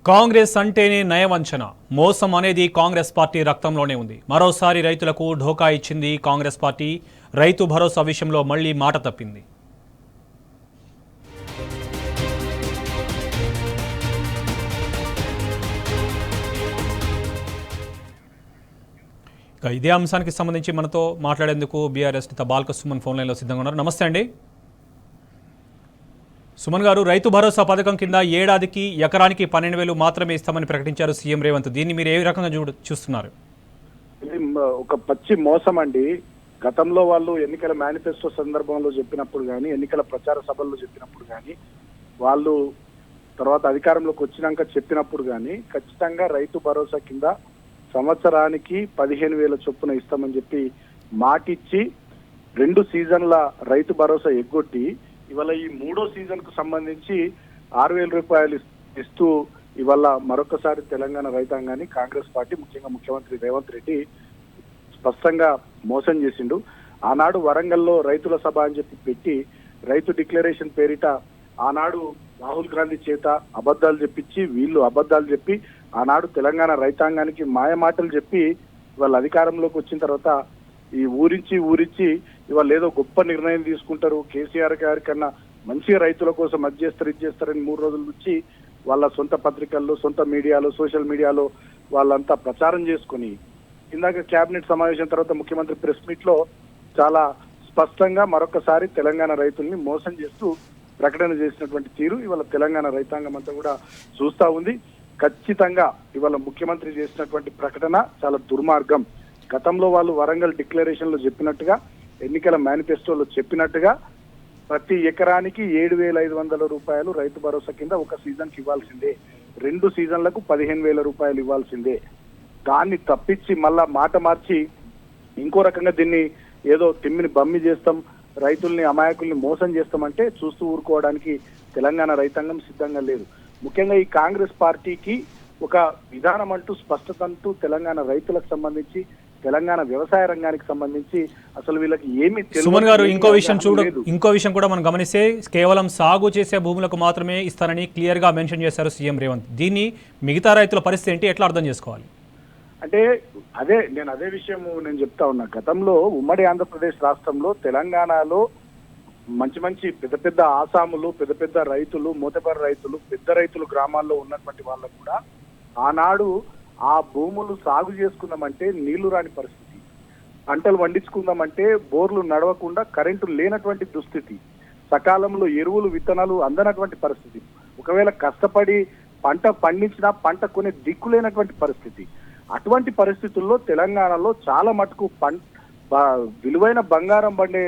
కాంగ్రెస్ అంటేనే నయవంచన, మోసం అనేది కాంగ్రెస్ పార్టీ రక్తంలోనే ఉంది. మరోసారి రైతులకు ఢోకా ఇచ్చింది కాంగ్రెస్ పార్టీ. రైతు భరోసా విషయంలో మళ్లీ మాట తప్పింది. ఇదే అంశానికి సంబంధించి మనతో మాట్లాడేందుకు బీఆర్ఎస్ నేత బాల్క సుమన్ ఫోన్ లైన్లో సిద్ధంగా ఉన్నారు. నమస్తే అండి సుమన్ గారు. రైతు భరోసా పథకం కింద ఏడాదికి ఎకరానికి 12,000 మాత్రమే ఇస్తామని ప్రకటించారు సీఎం రేవంత్. దీన్ని మీరు ఏ రకంగా చూస్తున్నారు? ఇది ఒక పచ్చి మోసం అండి. గతంలో వాళ్ళు ఎన్నికల మేనిఫెస్టో సందర్భంలో చెప్పినప్పుడు కానీ, ఎన్నికల ప్రచార సభల్లో చెప్పినప్పుడు కానీ, వాళ్ళు తర్వాత అధికారంలోకి వచ్చినాక చెప్పినప్పుడు కానీ ఖచ్చితంగా రైతు భరోసా కింద సంవత్సరానికి 15,000 చొప్పున ఇస్తామని చెప్పి మాటిచ్చి 2 సీజన్ల రైతు భరోసా ఎగ్గొట్టి ఇవాళ ఈ 3వ సీజన్ కు సంబంధించి 6,000 రూపాయలు ఇస్తూ ఇవాళ మరొకసారి తెలంగాణ రైతాంగాన్ని కాంగ్రెస్ పార్టీ, ముఖ్యంగా ముఖ్యమంత్రి రేవంత్ రెడ్డి స్పష్టంగా మోసం చేసిండు. ఆనాడు వరంగల్లో రైతుల సభ అని చెప్పి పెట్టి రైతు డిక్లరేషన్ పేరిట ఆనాడు రాహుల్ గాంధీ చేత అబద్ధాలు చెప్పించి, వీళ్ళు అబద్ధాలు చెప్పి ఆనాడు తెలంగాణ రైతాంగానికి మాయ మాటలు చెప్పి ఇవాళ అధికారంలోకి వచ్చిన తర్వాత ఈ ఊరించి ఇవాళ ఏదో గొప్ప నిర్ణయం తీసుకుంటారు, కేసీఆర్ గారి కన్నా మంచిగా రైతుల కోసం అది చేస్తారని 3 రోజుల నుంచి వాళ్ళ సొంత పత్రికల్లో, సొంత మీడియాలో, సోషల్ మీడియాలో వాళ్ళంతా ప్రచారం చేసుకుని ఇందాక కేబినెట్ సమావేశం తర్వాత ముఖ్యమంత్రి ప్రెస్ మీట్ లో చాలా స్పష్టంగా మరొకసారి తెలంగాణ రైతుల్ని మోసం చేస్తూ ప్రకటన చేసినటువంటి తీరు ఇవాళ తెలంగాణ రైతాంగం అంతా కూడా చూస్తా ఉంది. ఖచ్చితంగా ఇవాళ ముఖ్యమంత్రి చేసినటువంటి ప్రకటన చాలా దుర్మార్గం. గతంలో వాళ్ళు వరంగల్ డిక్లరేషన్ లో చెప్పినట్టుగా, ఎన్నికల మేనిఫెస్టోలో చెప్పినట్టుగా ప్రతి ఎకరానికి 7,500 రూపాయలు రైతు భరోసా కింద ఒక సీజన్ కి ఇవ్వాల్సిందే, 2 సీజన్లకు 15,000 రూపాయలు ఇవ్వాల్సిందే. దాన్ని తప్పించి మళ్ళా మాట మార్చి ఇంకో రకంగా దీన్ని ఏదో తిమ్మిని బమ్మి చేస్తాం, రైతుల్ని అమాయకుల్ని మోసం చేస్తామంటే చూస్తూ ఊరుకోవడానికి తెలంగాణ రైతాంగం సిద్ధంగా లేదు. ముఖ్యంగా ఈ కాంగ్రెస్ పార్టీకి ఒక విధానం అంటూ, స్పష్టత అంటూ తెలంగాణ రైతులకు సంబంధించి, తెలంగాణ వ్యవసాయ రంగానికి సంబంధించి అసలు వీళ్ళకి ఏమి సుమన్ గారు, ఇంకో విషయం కూడా మనం గమనిస్తే కేవలం సాగు చేసే భూములకు మాత్రమే ఇస్తారని క్లియర్ గా మెన్షన్ చేశారు సీఎం రేవంత్. దీన్ని మిగతా రైతుల పరిస్థితి ఏంటి, ఎట్లా అర్థం చేసుకోవాలి? అంటే అదే విషయం నేను చెప్తా ఉన్నా. గతంలో ఉమ్మడి ఆంధ్రప్రదేశ్ రాష్ట్రంలో, తెలంగాణలో మంచి పెద్ద ఆసాములు, పెద్ద రైతులు, మూతపరి రైతులు, పెద్ద రైతులు గ్రామాల్లో ఉన్నటువంటి వాళ్ళకు కూడా ఆనాడు ఆ భూములు సాగు చేసుకుందామంటే నీళ్లు రాని పరిస్థితి, పంటలు పండించుకుందామంటే బోర్లు నడవకుండా కరెంటు లేనటువంటి దుస్థితి, సకాలంలో ఎరువులు విత్తనాలు అందనటువంటి పరిస్థితి, ఒకవేళ కష్టపడి పంట పండించినా పంట కొనే దిక్కు లేనటువంటి పరిస్థితి. అటువంటి పరిస్థితుల్లో తెలంగాణలో చాలా మటుకు విలువైన బంగారం పండే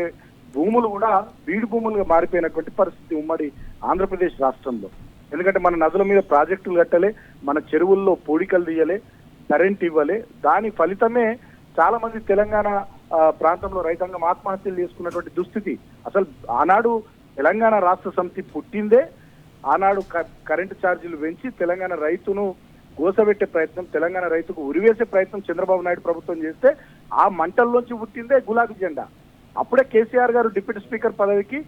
భూములు కూడా బీడు భూములుగా మారిపోయినటువంటి పరిస్థితి ఉమ్మడి ఆంధ్రప్రదేశ్ రాష్ట్రంలో. ఎందుకంటే మన నదుల మీద ప్రాజెక్టులు కట్టలే, మన చెరువుల్లో పూడికలు తీయలే, కరెంట్ ఇవ్వలే. దాని ఫలితమే చాలా మంది తెలంగాణ ప్రాంతంలో రైతాంగం ఆత్మహత్యలు చేసుకున్నటువంటి దుస్థితి. అసలు ఆనాడు తెలంగాణ రాష్ట్ర సమితి పుట్టిందే ఆనాడు కరెంటు ఛార్జీలు పెంచి తెలంగాణ రైతును గోసబెట్టే ప్రయత్నం, తెలంగాణ రైతుకు ఉరివేసే ప్రయత్నం చంద్రబాబు నాయుడు ప్రభుత్వం చేస్తే ఆ మంటల్లోంచి పుట్టిందే గులాబీ జెండా. అప్పుడే కేసీఆర్ గారు డిప్యూటీ స్పీకర్ పదవికి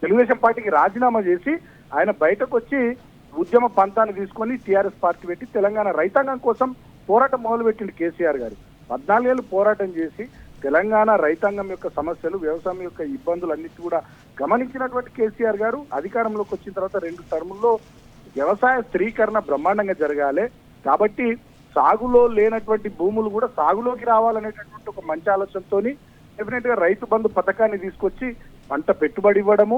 తెలుగుదేశం పార్టీకి రాజీనామా చేసి ఆయన బయటకు వచ్చి ఉద్యమ పంతాన్ని తీసుకొని టీఆర్ఎస్ పార్టీ పెట్టి తెలంగాణ రైతాంగం కోసం పోరాటం మొదలుపెట్టింది కేసీఆర్ గారు. 14 ఏళ్ళు పోరాటం చేసి తెలంగాణ రైతాంగం యొక్క సమస్యలు, వ్యవసాయం యొక్క ఇబ్బందులు అన్నిటి కూడా గమనించినటువంటి కేసీఆర్ గారు అధికారంలోకి వచ్చిన తర్వాత 2 టర్ముల్లో వ్యవసాయ స్థిరీకరణ బ్రహ్మాండంగా జరగాలి, కాబట్టి సాగులో లేనటువంటి భూములు కూడా సాగులోకి రావాలనేటటువంటి ఒక మంచి ఆలోచనతోని డెఫినెట్ గా రైతు బంధు పథకాన్ని తీసుకొచ్చి పంట పెట్టుబడి ఇవ్వడము,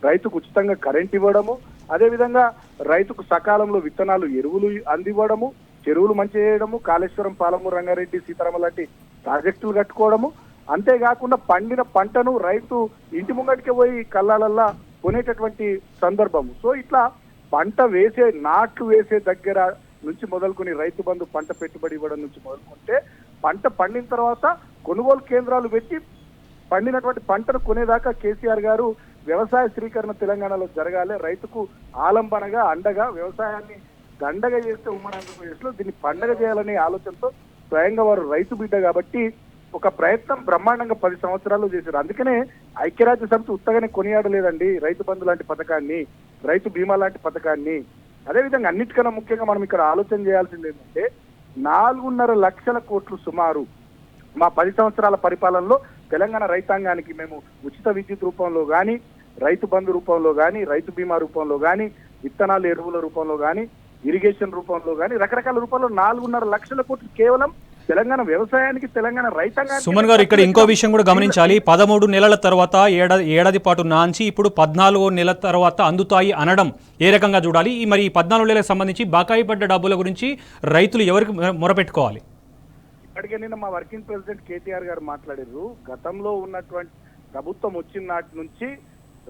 రైతుకు ఉచితంగా కరెంట్ ఇవ్వడము, అదేవిధంగా రైతుకు సకాలంలో విత్తనాలు, ఎరువులు అందివ్వడము, చెరువులు మంచి చేయడము, కాళేశ్వరం, పాలమూరు రంగారెడ్డి, సీతారామ లాంటి ప్రాజెక్టులు కట్టుకోవడము, అంతేకాకుండా పండిన పంటను రైతు ఇంటి ముంగటికి పోయి కళ్ళాలల్లా కొనేటటువంటి సందర్భము. సో ఇట్లా పంట వేసే, నాట్లు వేసే దగ్గర నుంచి మొదలుకొని రైతు బంధు పంట పెట్టుబడి ఇవ్వడం నుంచి మొదలుకుంటే పంట పండిన తర్వాత కొనుగోలు కేంద్రాలు పెట్టి పండినటువంటి పంటను కొనేదాకా కేసీఆర్ గారు వ్యవసాయ స్థిరీకరణ తెలంగాణలో జరగాలి, రైతుకు ఆలంబనగా అండగా వ్యవసాయాన్ని దండగా చేస్తే ఉమ్మడి ఆంధ్రప్రదేశ్ లో దీన్ని పండగ చేయాలనే ఆలోచనతో స్వయంగా వారు రైతు బిడ్డ కాబట్టి ఒక ప్రయత్నం బ్రహ్మాండంగా 10 సంవత్సరాలు చేశారు. అందుకనే ఐక్యరాజ్య సమితి ఉత్తగానే కొనియాడలేదండి రైతు బంధు లాంటి పథకాన్ని, రైతు బీమా లాంటి పథకాన్ని. అదేవిధంగా అన్నిటికన్నా ముఖ్యంగా మనం ఇక్కడ ఆలోచన చేయాల్సింది ఏంటంటే 4.5 లక్షల కోట్లు సుమారు మా 10 సంవత్సరాల పరిపాలనలో తెలంగాణ రైతాంగానికి మేము ఉచిత విద్యుత్ రూపంలో కానీ, రైతు బంధు రూపంలో కానీ, రైతు బీమా రూపంలో కానీ, విత్తనాలు ఎరువుల రూపంలో కానీ, ఇరిగేషన్ రూపంలో కానీ, రకరకాల రూపంలో 4.5 లక్షల కోట్లు కేవలం తెలంగాణ వ్యవసాయానికి, తెలంగాణ రైతాంగానికి. సుమన్ గారు, ఇక్కడ ఇంకో విషయం కూడా గమనించాలి. 13 నెలల తర్వాత ఏడాది పాటు నాంచి ఇప్పుడు 14 నెలల తర్వాత అందుతాయి అనడం ఏ రకంగా చూడాలి? మరి ఈ 14 నెలలకు సంబంధించి బకాయి పడ్డ డబ్బుల గురించి రైతులు ఎవరికి మొరపెట్టుకోవాలి? ఇప్పటికే నిన్న మా వర్కింగ్ ప్రెసిడెంట్ కేటీఆర్ గారు మాట్లాడారు. గతంలో ఉన్నటువంటి ప్రభుత్వం వచ్చిన నాటి నుంచి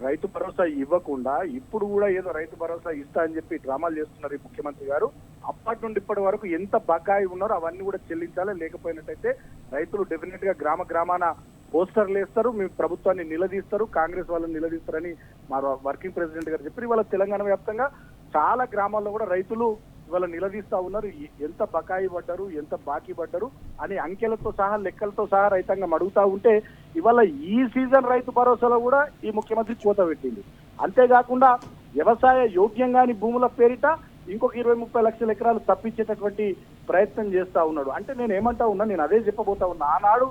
రైతు భరోసా ఇవ్వకుండా ఇప్పుడు కూడా ఏదో రైతు భరోసా ఇస్తా అని చెప్పి డ్రామాలు చేస్తున్నారు ఈ ముఖ్యమంత్రి గారు. అప్పటి నుండి ఇప్పటి వరకు ఎంత బకాయి ఉన్నారో అవన్నీ కూడా చెల్లించాలి. లేకపోయినట్టయితే రైతులు డెఫినెట్ గా గ్రామాన పోస్టర్లు వేస్తారు, మీ ప్రభుత్వాన్ని నిలదీస్తారు, కాంగ్రెస్ వాళ్ళని నిలదీస్తారని మా వర్కింగ్ ప్రెసిడెంట్ గారు చెప్పారు. ఇవాళ తెలంగాణ వ్యాప్తంగా చాలా గ్రామాల్లో కూడా రైతులు ఇవాళ నిలదీస్తా ఉన్నారు. ఎంత బకాయి పడ్డారు, ఎంత బాకీ పడ్డారు అని అంకెలతో సహా, లెక్కలతో సహా రైతాంగం అడుగుతా ఉంటే ఇవాళ ఈ సీజన్ రైతు భరోసాలో కూడా ఈ ముఖ్యమంత్రి కోత పెట్టింది. అంతేకాకుండా వ్యవసాయ యోగ్యంగాని భూముల పేరిట ఇంకొక 20-30 లక్షల ఎకరాలు తప్పించేటటువంటి ప్రయత్నం చేస్తా ఉన్నాడు. అంటే నేను ఏమంటా ఉన్నా, నేను అదే చెప్పబోతా ఉన్నా. ఆనాడు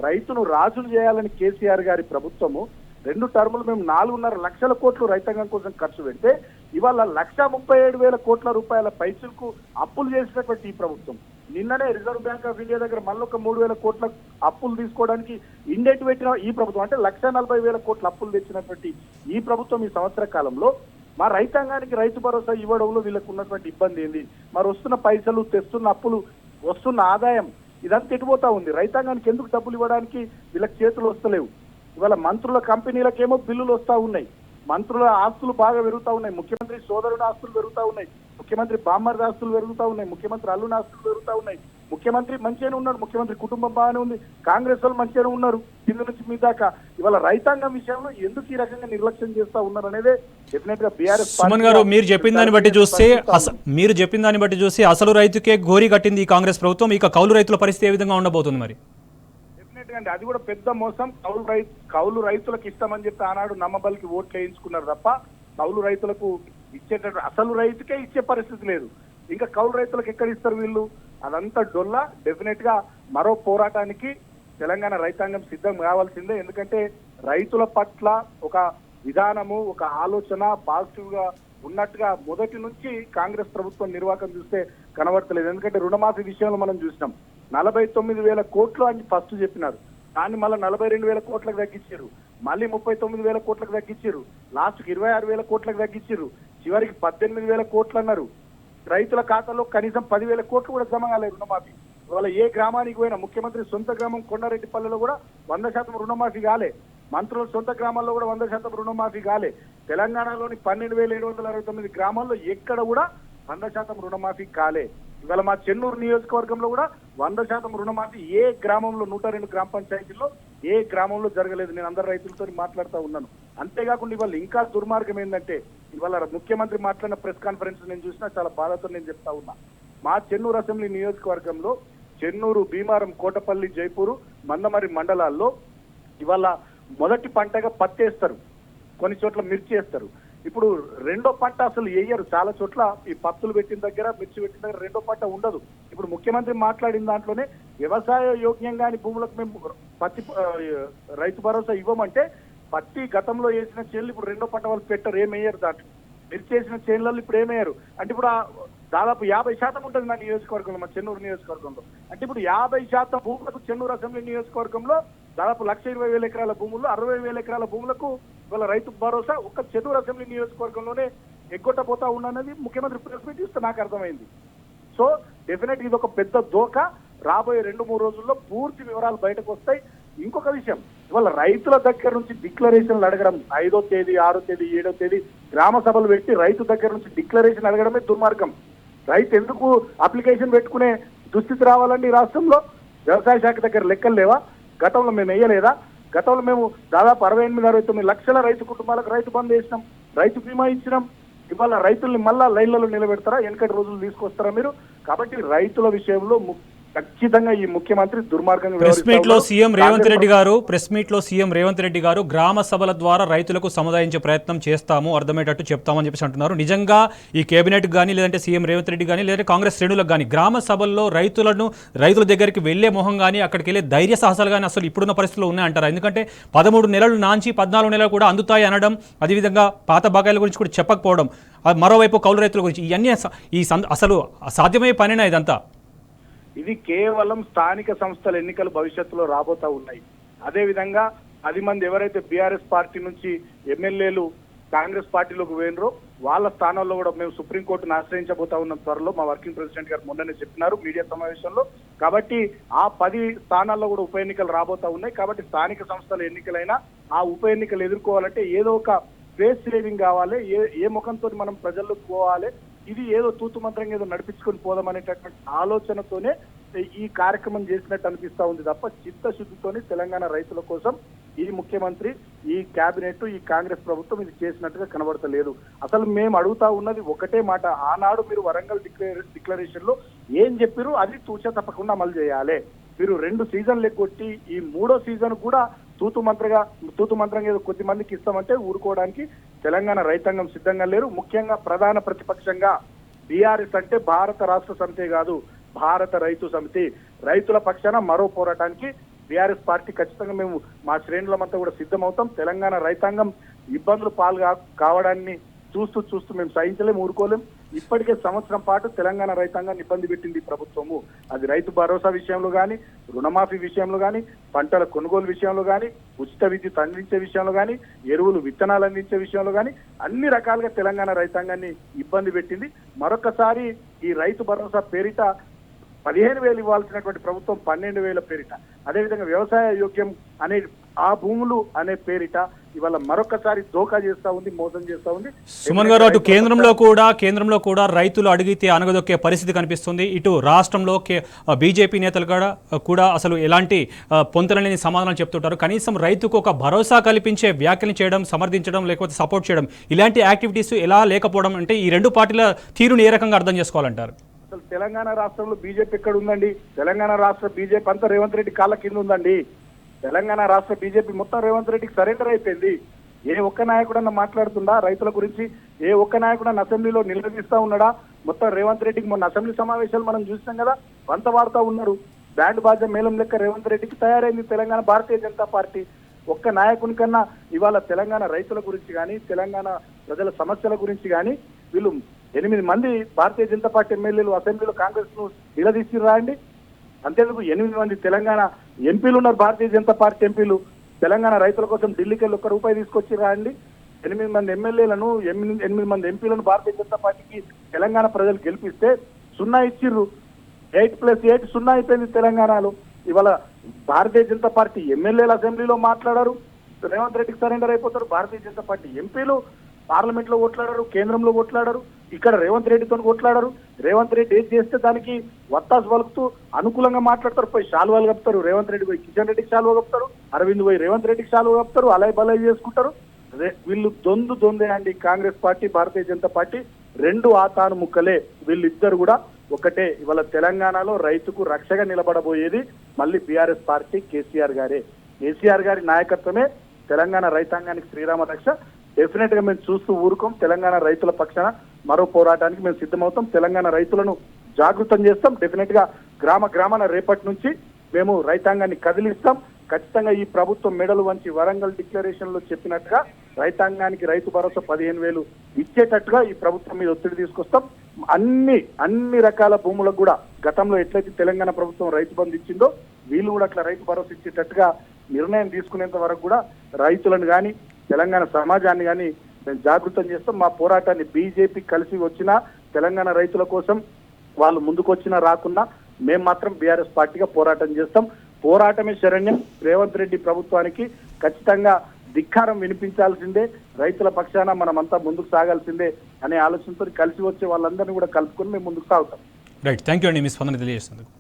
రైతును రాజులు చేయాలని కేసీఆర్ గారి ప్రభుత్వము 2 టర్ములు మేము 4.5 లక్షల కోట్లు రైతాంగం కోసం ఖర్చు పెడితే ఇవాళ 1,37,000 కోట్ల రూపాయల పైసలకు అప్పులు చేసినటువంటి ఈ ప్రభుత్వం. నిన్ననే రిజర్వ్ బ్యాంక్ ఆఫ్ ఇండియా దగ్గర మళ్ళీ ఒక 3,000 కోట్ల అప్పులు తీసుకోవడానికి ఇండెంట్ పెట్టిన ఈ ప్రభుత్వం, అంటే 1,40,000 కోట్ల అప్పులు తెచ్చినటువంటి ఈ ప్రభుత్వం ఈ సంవత్సర కాలంలో మా రైతాంగానికి రైతు భరోసా ఇవ్వడంలో వీళ్ళకు ఉన్నటువంటి ఇబ్బంది ఏంది? మరి వస్తున్న పైసలు, తెస్తున్న అప్పులు, వస్తున్న ఆదాయం ఇదంతా ఎటుపోతా ఉంది? రైతాంగానికి ఎందుకు డబ్బులు ఇవ్వడానికి వీళ్ళకి చేతులు వస్తలేవు? ఇవాళ మంత్రుల కంపెనీలకేమో బిల్లులు వస్తా ఉన్నాయి, మంత్రుల ఆస్తులు బాగా పెరుగుతా ఉన్నాయి, ముఖ్యమంత్రి సోదరుల ఆస్తులు పెరుగుతా ఉన్నాయి, ముఖ్యమంత్రి బామ్మర్ది ఆస్తులు పెరుగుతా ఉన్నాయి, ముఖ్యమంత్రి అల్లుని ఆస్తులు పెరుగుతా ఉన్నాయి. ముఖ్యమంత్రి మంచిగానే ఉన్నాడు, ముఖ్యమంత్రి కుటుంబం బాగానే ఉంది, కాంగ్రెస్ వాళ్ళు మంచిగానే ఉన్నారు కింద నుంచి మీ దాకా. ఇవాళ రైతాంగం విషయంలో ఎందుకు ఈ రకంగా నిర్లక్ష్యం చేస్తా ఉన్నారు అనేది డెఫినెట్ గా బీఆర్ఎస్. సుమన్ గారు, మీరు చెప్పిన దాన్ని బట్టి చూస్తే అసలు రైతుకే గోరి కట్టింది ఈ కాంగ్రెస్ ప్రభుత్వం. ఇక కౌలు రైతుల పరిస్థితి ఏ విధంగా ఉండబోతుంది మరి? అంటే అది కూడా పెద్ద మోసం. కౌలు రైతులకు ఇస్తామని చెప్పి ఆనాడు నమ్మబలికి ఓట్లు వేయించుకున్నారు తప్ప కౌలు రైతులకు ఇచ్చేటట్టు అసలు రైతుకే ఇచ్చే పరిస్థితి లేదు. ఇంకా కౌలు రైతులకు ఎక్కడ ఇస్తారు వీళ్ళు? అదంతా డొల్లా. డెఫినెట్ గా మరో పోరాటానికి తెలంగాణ రైతాంగం సిద్ధం కావాల్సిందే. ఎందుకంటే రైతుల పట్ల ఒక విధానము, ఒక ఆలోచన పాజిటివ్ గా ఉన్నట్టుగా మొదటి నుంచి కాంగ్రెస్ ప్రభుత్వం నిర్వాహకం చూస్తే కనబడతలేదు. ఎందుకంటే రుణమాఫీ విషయంలో మనం చూసినాం, 49,000 కోట్లు అని ఫస్ట్ చెప్పినారు, దాన్ని మళ్ళీ 42,000 కోట్లకు తగ్గించారు, మళ్ళీ 39,000 కోట్లకు తగ్గించారు, లాస్ట్కి 26,000 కోట్లకు తగ్గించారు, చివరికి 18,000 కోట్లు అన్నారు. రైతుల ఖాతాలో కనీసం 10,000 కోట్లు కూడా జమ కాలేదు రుణమాఫీ. ఇవాళ ఏ గ్రామానికి పోయినా, ముఖ్యమంత్రి సొంత గ్రామం కొండారెడ్డిపల్లిలో కూడా 100% రుణమాఫీ కాలే, మంత్రుల సొంత గ్రామాల్లో కూడా 100% రుణమాఫీ కాలే. తెలంగాణలోని 12,769 గ్రామాల్లో ఎక్కడ కూడా 100% రుణమాఫీ కాలే. ఇవాళ మా చెన్నూరు నియోజకవర్గంలో కూడా 100% రుణమాఫీ ఏ గ్రామంలో, 102 గ్రామ పంచాయతీల్లో ఏ గ్రామంలో జరగలేదు. నేను అందరు రైతులతో మాట్లాడుతూ ఉన్నాను. అంతేకాకుండా ఇవాళ ఇంకా దుర్మార్గం ఏంటంటే, ఇవాళ ముఖ్యమంత్రి మాట్లాడిన ప్రెస్ కాన్ఫరెన్స్ నేను చూసినా చాలా బాధతో నేను చెప్తా ఉన్నా. మా చెన్నూరు అసెంబ్లీ నియోజకవర్గంలో చెన్నూరు, భీమారం, కోటపల్లి, జైపూరు, మందమరి మండలాల్లో ఇవాళ మొదటి పంటగా పత్తి వేస్తారు, కొన్ని చోట్ల మిర్చి వేస్తారు. ఇప్పుడు రెండో పంట అసలు వేయరు. చాలా చోట్ల ఈ పత్తులు పెట్టిన దగ్గర, మిర్చి పెట్టిన దగ్గర రెండో పంట ఉండదు. ఇప్పుడు ముఖ్యమంత్రి మాట్లాడిన దాంట్లోనే వ్యవసాయ యోగ్యంగాని భూములకు మేము పత్తి రైతు భరోసా ఇవ్వమంటే, పత్తి గతంలో వేసిన చేనులు ఇప్పుడు రెండో పంట వాళ్ళు పెట్టరు, ఏమేయరు. దాంట్లో మిర్చి వేసిన చేనులలో ఇప్పుడు ఏమయ్యారు అంటే, ఇప్పుడు దాదాపు 50% ఉంటుంది నా నియోజకవర్గంలో, మా చెన్నూరు నియోజకవర్గంలో. అంటే ఇప్పుడు 50% భూములకు చెన్నూరు అసెంబ్లీ నియోజకవర్గంలో దాదాపు 1,20,000 ఎకరాల భూములు, 60,000 ఎకరాల భూములకు ఇవాళ రైతు భరోసా ఒక్క చెన్నూరు అసెంబ్లీ నియోజకవర్గంలోనే ఎగ్గొట్టబోతా ఉన్నది ముఖ్యమంత్రి ప్రెస్ మీట్ ఇస్తే నాకు అర్థమైంది. సో డెఫినెట్ ఇది ఒక పెద్ద దోక. రాబోయే 2-3 రోజుల్లో పూర్తి వివరాలు బయటకు వస్తాయి. ఇంకొక విషయం, ఇవాళ రైతుల దగ్గర నుంచి డిక్లరేషన్లు అడగడం, 5వ తేదీ, 6వ తేదీ, 7వ తేదీ గ్రామ సభలు పెట్టి రైతు దగ్గర నుంచి డిక్లరేషన్ అడగడమే దుర్మార్గం. రైతు ఎందుకు అప్లికేషన్ పెట్టుకునే దుస్థితి రావాలండి ఈ రాష్ట్రంలో? వ్యవసాయ శాఖ దగ్గర లెక్కలు లేవా? గతంలో మేము వేయలేదా? గతంలో మేము దాదాపు 68-69 లక్షల రైతు కుటుంబాలకు రైతు బంధు వేసినాం, రైతు బీమా ఇచ్చినాం. ఇవాళ రైతుల్ని మళ్ళా లైన్లలో నిలబెడతారా? వెనకటి రోజులు తీసుకొస్తారా మీరు? కాబట్టి రైతుల విషయంలో ఖచ్చితంగా ఈ ముఖ్యమంత్రి దుర్మార్గంగా ప్రెస్ మీట్ లో సీఎం రేవంత్ రెడ్డి గారు గ్రామ సభల ద్వారా రైతులకు సముదాయించే ప్రయత్నం చేస్తాము, అర్థమయ్యేటట్టు చెప్తామని చెప్పేసి అంటున్నారు. నిజంగా ఈ కేబినెట్ కానీ లేదంటే సీఎం రేవంత్ రెడ్డి కానీ లేదంటే కాంగ్రెస్ శ్రేణులకు కానీ గ్రామ సభల్లో రైతుల దగ్గరికి వెళ్లే మొహం కానీ అక్కడికి వెళ్ళే ధైర్య సాహసాలు కానీ అసలు ఇప్పుడున్న పరిస్థితుల్లో ఉన్నాయంటారా? ఎందుకంటే 13 నెలలు నాంచి 14 నెలలు కూడా అందుతాయి అనడం, అదేవిధంగా పాత బకాయిల గురించి కూడా చెప్పకపోవడం, మరోవైపు కౌలు రైతుల గురించి ఇవన్నీ అసలు సాధ్యమయ్యే పనేనా ఇదంతా? ఇది కేవలం స్థానిక సంస్థల ఎన్నికలు భవిష్యత్తులో రాబోతా ఉన్నాయి. అదే విధంగా 10 మంది ఎవరైతే బీఆర్ఎస్ పార్టీ నుంచి ఎమ్మెల్యేలు కాంగ్రెస్ పార్టీలోకి పోయినరో వాళ్ళ స్థానాల్లో కూడా మేము సుప్రీంకోర్టును ఆశ్రయించబోతా ఉన్న త్వరలో మా వర్కింగ్ ప్రెసిడెంట్ గారు మొన్ననే చెప్పినారు మీడియా సమావేశంలో. కాబట్టి ఆ 10 స్థానాల్లో కూడా ఉప ఎన్నికలు రాబోతా ఉన్నాయి. కాబట్టి స్థానిక సంస్థల ఎన్నికలైనా ఆ ఉప ఎన్నికలు ఎదుర్కోవాలంటే ఏదో ఒక ఫేస్ సేవింగ్ కావాలి, ఏ ముఖంతో మనం ప్రజల్లోకి పోవాలి, ఇది ఏదో తూతు మంత్రంగా ఏదో నడిపించుకొని పోదాం అనేటటువంటి ఆలోచనతోనే ఈ కార్యక్రమం చేసినట్టు అనిపిస్తా ఉంది తప్ప చిత్తశుద్ధితోని తెలంగాణ రైతుల కోసం ఈ ముఖ్యమంత్రి, ఈ కేబినెట్, ఈ కాంగ్రెస్ ప్రభుత్వం ఇది చేసినట్టుగా కనబడతలేదు. అసలు మేము అడుగుతా ఉన్నది ఒకటే మాట, ఆనాడు మీరు వరంగల్ డిక్లరేషన్ లో ఏం చెప్పారు అది తూచా తప్పకుండా అమలు చేయాలి. మీరు 2 సీజన్లు ఎగ్గొట్టి ఈ 3వ సీజన్ కూడా తూతు మంత్రంగా ఏదో కొద్ది మందికి ఇస్తామంటే ఊరుకోవడానికి తెలంగాణ రైతాంగం సిద్ధంగా లేరు. ముఖ్యంగా ప్రధాన ప్రతిపక్షంగా బీఆర్ఎస్ అంటే భారత రాష్ట్ర సమితి కాదు, భారత రైతు సమితి. రైతుల పక్షాన మరో పోరాటానికి బీఆర్ఎస్ పార్టీ ఖచ్చితంగా మేము మా శ్రేణులమంతా కూడా సిద్ధమవుతాం. తెలంగాణ రైతాంగం ఇబ్బందులు కావడాన్ని చూస్తూ మేము సహించలేము, ఊరుకోలేం. ఇప్పటికే సంవత్సరం పాటు తెలంగాణ రైతాంగాన్ని ఇబ్బంది పెట్టింది ప్రభుత్వము. అది రైతు భరోసా విషయంలో కానీ, రుణమాఫీ విషయంలో కానీ, పంటల కొనుగోలు విషయంలో కానీ, ఉచిత విద్యుత్ అందించే విషయంలో కానీ, ఎరువులు విత్తనాలు అందించే విషయంలో కానీ అన్ని రకాలుగా తెలంగాణ రైతాంగాన్ని ఇబ్బంది పెట్టింది. మరొకసారి ఈ రైతు భరోసా పేరిట 15,000 ఇవ్వాల్సినటువంటి ప్రభుత్వం 12,000 పేరిట, అదేవిధంగా వ్యవసాయ యోగ్యం అనే ఆ భూములు అనే పేరిట ఇవాళ మరొకసారి దోకా చేస్తా ఉంది, మోసం చేస్తా ఉంది. సుమన్ గారు, అటు కేంద్రంలో కూడా రైతులు అడిగితే అనగదొక్కే పరిస్థితి కనిపిస్తుంది. ఇటు రాష్ట్రంలో బీజేపీ నేతలు కూడా అసలు ఎలాంటి పొంతనలేని సమాధానం చెప్తుంటారు. కనీసం రైతుకు ఒక భరోసా కల్పించే వ్యాఖ్యలు చేయడం, సమర్థించడం, లేకపోతే సపోర్ట్ చేయడం, ఇలాంటి యాక్టివిటీస్ ఎలా లేకపోవడం అంటే ఈ 2 పార్టీల తీరుని ఏ రకంగా అర్థం చేసుకోవాలంటారు? అసలు తెలంగాణ రాష్ట్రంలో బీజేపీ ఎక్కడ ఉందండి? తెలంగాణ రాష్ట్ర బీజేపీ అంతా రేవంత్ రెడ్డి కాళ్ళ కింద ఉందండి. తెలంగాణ రాష్ట్ర బీజేపీ మొత్తం రేవంత్ రెడ్డికి సరెండర్ అయిపోయింది. ఏ ఒక్క నాయకుడన్నా మాట్లాడుతుందా రైతుల గురించి? ఏ ఒక్క నాయకుడన్నా అసెంబ్లీలో నిలదీస్తా ఉన్నాడా? మొత్తం రేవంత్ రెడ్డికి మొన్న అసెంబ్లీ సమావేశాలు మనం చూస్తాం కదా, వంత వాడుతా ఉన్నారు. బ్యాండ్ బాజా మేళం లెక్క రేవంత్ రెడ్డికి తయారైంది తెలంగాణ భారతీయ జనతా పార్టీ. ఒక్క నాయకుని కన్నా ఇవాళ తెలంగాణ రైతుల గురించి కానీ, తెలంగాణ ప్రజల సమస్యల గురించి కానీ వీళ్ళు 8 మంది భారతీయ జనతా పార్టీ ఎమ్మెల్యేలు అసెంబ్లీలో కాంగ్రెస్ ను నిలదీసిరా అండి. అంతేందుకు 8 మంది తెలంగాణ ఎంపీలు ఉన్నారు, భారతీయ జనతా పార్టీ ఎంపీలు. తెలంగాణ రైతుల కోసం ఢిల్లీకి వెళ్ళి ₹1 తీసుకొచ్చిరా అండి. 8 మంది ఎమ్మెల్యేలను, 8 మంది ఎంపీలను భారతీయ జనతా పార్టీకి తెలంగాణ ప్రజలు గెలిపిస్తే 0 ఇచ్చిర్రు. 8+8 0 అయిపోయింది తెలంగాణలో. ఇవాళ భారతీయ జనతా పార్టీ ఎమ్మెల్యేలు అసెంబ్లీలో మాట్లాడారు, రేవంత్ రెడ్డికి సరెండర్ అయిపోతారు. భారతీయ జనతా పార్టీ ఎంపీలు పార్లమెంట్ లో కొట్లాడారు, కేంద్రంలో కొట్లాడారు, ఇక్కడ రేవంత్ రెడ్డితో కొట్లాడారు. రేవంత్ రెడ్డి ఏం చేస్తే దానికి వత్తాసు పలుకుతూ అనుకూలంగా మాట్లాడతారు. పోయి శాలువాలు కప్తారు, రేవంత్ రెడ్డి పోయి కిషన్ రెడ్డికి శాలువ కప్తారు, అరవింద్ పోయి రేవంత్ రెడ్డికి శాలువ కప్తారు, అలాయ్ బలాయ్ చేసుకుంటారు. వీళ్ళు దొందే అండి. Congress party, Bharatiya Janata party 2 ఆతాను ముక్కలే. వీళ్ళిద్దరు కూడా ఒకటే. ఇవాళ తెలంగాణలో రైతుకు రక్షగా నిలబడబోయేది మళ్ళీ బీఆర్ఎస్ పార్టీ, కేసీఆర్ గారే. కేసీఆర్ గారి నాయకత్వమే తెలంగాణ రైతాంగానికి శ్రీరామ రక్ష. డెఫినెట్ గా మేము చూస్తూ ఊరుకోం. తెలంగాణ రైతుల పక్షాన మరో పోరాటానికి మేము సిద్ధమవుతాం. తెలంగాణ రైతులను జాగృతం చేస్తాం. డెఫినెట్ గా గ్రామాన రేపటి నుంచి మేము రైతాంగాన్ని కదిలిస్తాం. ఖచ్చితంగా ఈ ప్రభుత్వం మెడలు వంచి వరంగల్ డిక్లరేషన్ లో చెప్పినట్టుగా రైతాంగానికి రైతు భరోసా 15,000 ఇచ్చేటట్టుగా ఈ ప్రభుత్వం మీద ఒత్తిడి తీసుకొస్తాం. అన్ని రకాల భూములకు కూడా గతంలో ఎట్లయితే తెలంగాణ ప్రభుత్వం రైతు బంధు ఇచ్చిందో వీళ్ళు కూడా అట్లా రైతు భరోసా ఇచ్చేటట్టుగా నిర్ణయం తీసుకునేంత వరకు కూడా రైతులను కానీ, తెలంగాణ సమాజాన్ని కానీ మేము జాగృతం చేస్తాం. మా పోరాటాన్ని బీజేపీ కలిసి వచ్చినా, తెలంగాణ రైతుల కోసం వాళ్ళు ముందుకొచ్చినా రాకున్నా మేము మాత్రం బీఆర్ఎస్ పార్టీగా పోరాటం చేస్తాం. పోరాటమే శరణ్యం. రేవంత్ రెడ్డి ప్రభుత్వానికి ఖచ్చితంగా ధిక్కారం వినిపించాల్సిందే. రైతుల పక్షాన మనమంతా ముందుకు సాగాల్సిందే అనే ఆలోచనతో కలిసి వచ్చే వాళ్ళందరినీ కూడా కలుపుకొని మేము ముందుకు సాగుతాం. రైట్, థ్యాంక్ యూ అండి మీ స్పందన తెలియజేసినందుకు.